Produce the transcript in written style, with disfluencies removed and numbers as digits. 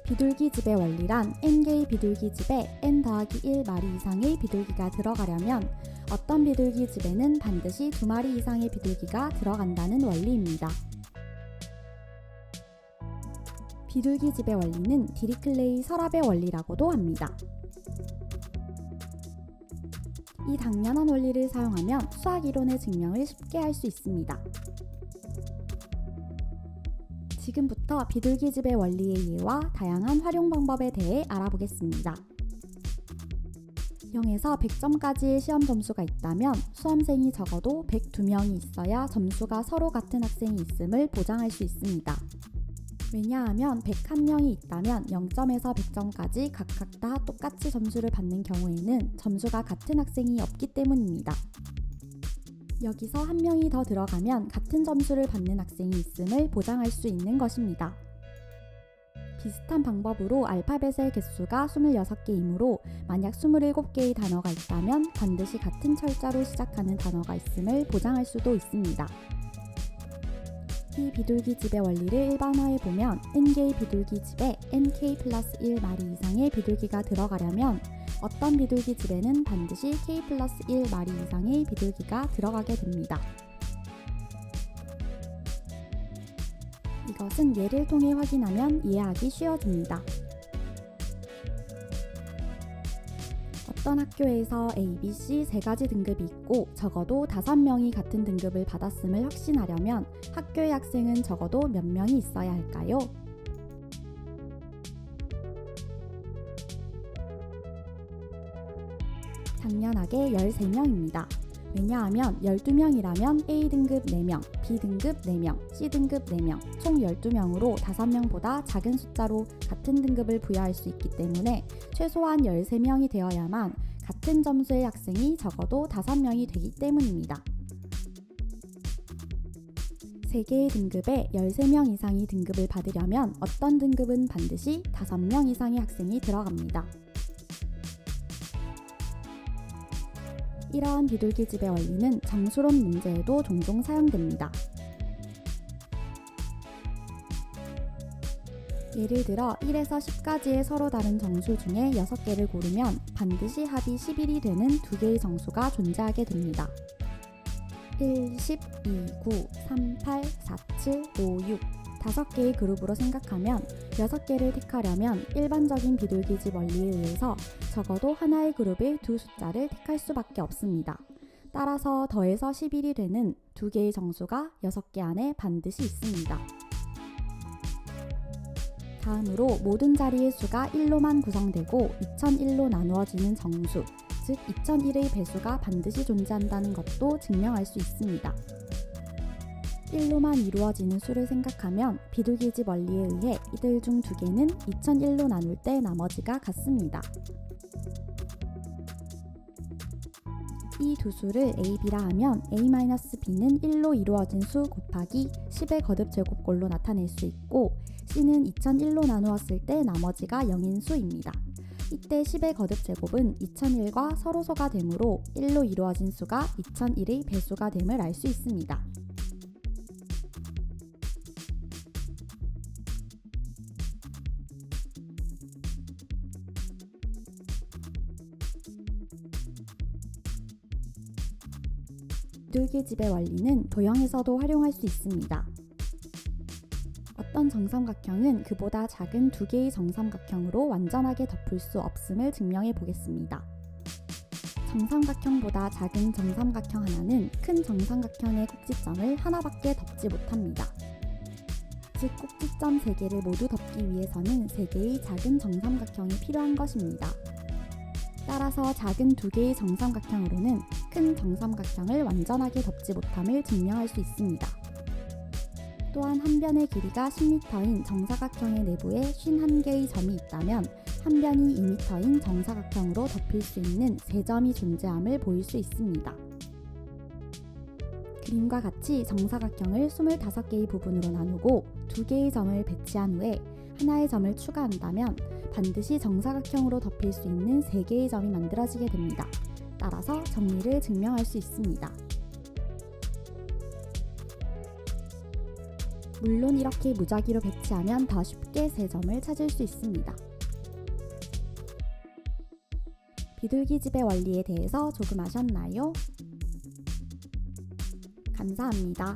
비둘기집의 원리란 n개의 비둘기집에 n 더하기 1마리 이상의 비둘기가 들어가려면 어떤 비둘기집에는 반드시 2마리 이상의 비둘기가 들어간다는 원리입니다. 비둘기집의 원리는 디리클레이 서랍의 원리라고도 합니다. 이 당연한 원리를 사용하면 수학 이론의 증명을 쉽게 할 수 있습니다. 지금부터 비둘기집의 원리의 예와 다양한 활용 방법에 대해 알아보겠습니다. 0에서 100점까지의 시험 점수가 있다면 수험생이 적어도 102명이 있어야 점수가 서로 같은 학생이 있음을 보장할 수 있습니다. 왜냐하면 101명이 있다면 0점에서 100점까지 각각 다 똑같이 점수를 받는 경우에는 점수가 같은 학생이 없기 때문입니다. 여기서 한 명이 더 들어가면 같은 점수를 받는 학생이 있음을 보장할 수 있는 것입니다. 비슷한 방법으로 알파벳의 개수가 26개이므로 만약 27개의 단어가 있다면 반드시 같은 철자로 시작하는 단어가 있음을 보장할 수도 있습니다. 이 비둘기집의 원리를 일반화해보면 n개의 비둘기집에 nk 플러스 1마리 이상의 비둘기가 들어가려면 어떤 비둘기집에는 반드시 k 플러스 1마리 이상의 비둘기가 들어가게 됩니다. 이것은 예를 통해 확인하면 이해하기 쉬워집니다. 어떤 학교에서 A, B, C 세 가지 등급이 있고 적어도 5명이 같은 등급을 받았음을 확신하려면 학교의 학생은 적어도 몇 명이 있어야 할까요? 당연하게 13명입니다. 왜냐하면 12명이라면 A등급 4명, B등급 4명, C등급 4명, 총 12명으로 5명보다 작은 숫자로 같은 등급을 부여할 수 있기 때문에 최소한 13명이 되어야만 같은 점수의 학생이 적어도 5명이 되기 때문입니다. 3개의 등급에 13명 이상이 등급을 받으려면 어떤 등급은 반드시 5명 이상의 학생이 들어갑니다. 이러한 비둘기집의 원리는 정수론 문제에도 종종 사용됩니다. 예를 들어 1에서 10까지의 서로 다른 정수 중에 6개를 고르면 반드시 합이 11이 되는 2개의 정수가 존재하게 됩니다. 1, 10, 2, 9, 3, 8, 4, 7, 5, 6 5개의 그룹으로 생각하면 6개를 택하려면 일반적인 비둘기집 원리에 의해서 적어도 하나의 그룹의 두 숫자를 택할 수밖에 없습니다. 따라서 더해서 11이 되는 2개의 정수가 6개 안에 반드시 있습니다. 다음으로 모든 자리의 수가 1로만 구성되고 2001로 나누어지는 정수, 즉 2001의 배수가 반드시 존재한다는 것도 증명할 수 있습니다. 1로만 이루어지는 수를 생각하면 비둘기집 원리에 의해 이들 중 2개는 2001로 나눌 때 나머지가 같습니다. 이 두 수를 a, b라 하면 a-b는 1로 이루어진 수 곱하기 10의 거듭 제곱꼴로 나타낼 수 있고 c는 2001로 나누었을 때 나머지가 0인 수입니다. 이때 10의 거듭 제곱은 2001과 서로소가 되므로 1로 이루어진 수가 2001의 배수가 됨을 알 수 있습니다. 비둘기집의 원리는 도형에서도 활용할 수 있습니다. 어떤 정삼각형은 그보다 작은 2개의 정삼각형으로 완전하게 덮을 수 없음을 증명해 보겠습니다. 정삼각형보다 작은 정삼각형 하나는 큰 정삼각형의 꼭지점을 하나밖에 덮지 못합니다. 즉 꼭지점 3개를 모두 덮기 위해서는 3개의 작은 정삼각형이 필요한 것입니다. 따라서 작은 2개의 정삼각형으로는 큰 정삼각형을 완전하게 덮지 못함을 증명할 수 있습니다. 또한 한 변의 길이가 10m인 정사각형의 내부에 51개의 점이 있다면 한 변이 2m인 정사각형으로 덮일 수 있는 3점이 존재함을 보일 수 있습니다. 그림과 같이 정사각형을 25개의 부분으로 나누고 2개의 점을 배치한 후에 하나의 점을 추가한다면 반드시 정사각형으로 덮일 수 있는 3개의 점이 만들어지게 됩니다. 따라서 정리를 증명할 수 있습니다. 물론 이렇게 무작위로 배치하면 더 쉽게 세 점을 찾을 수 있습니다. 비둘기집의 원리에 대해서 조금 아셨나요? 감사합니다.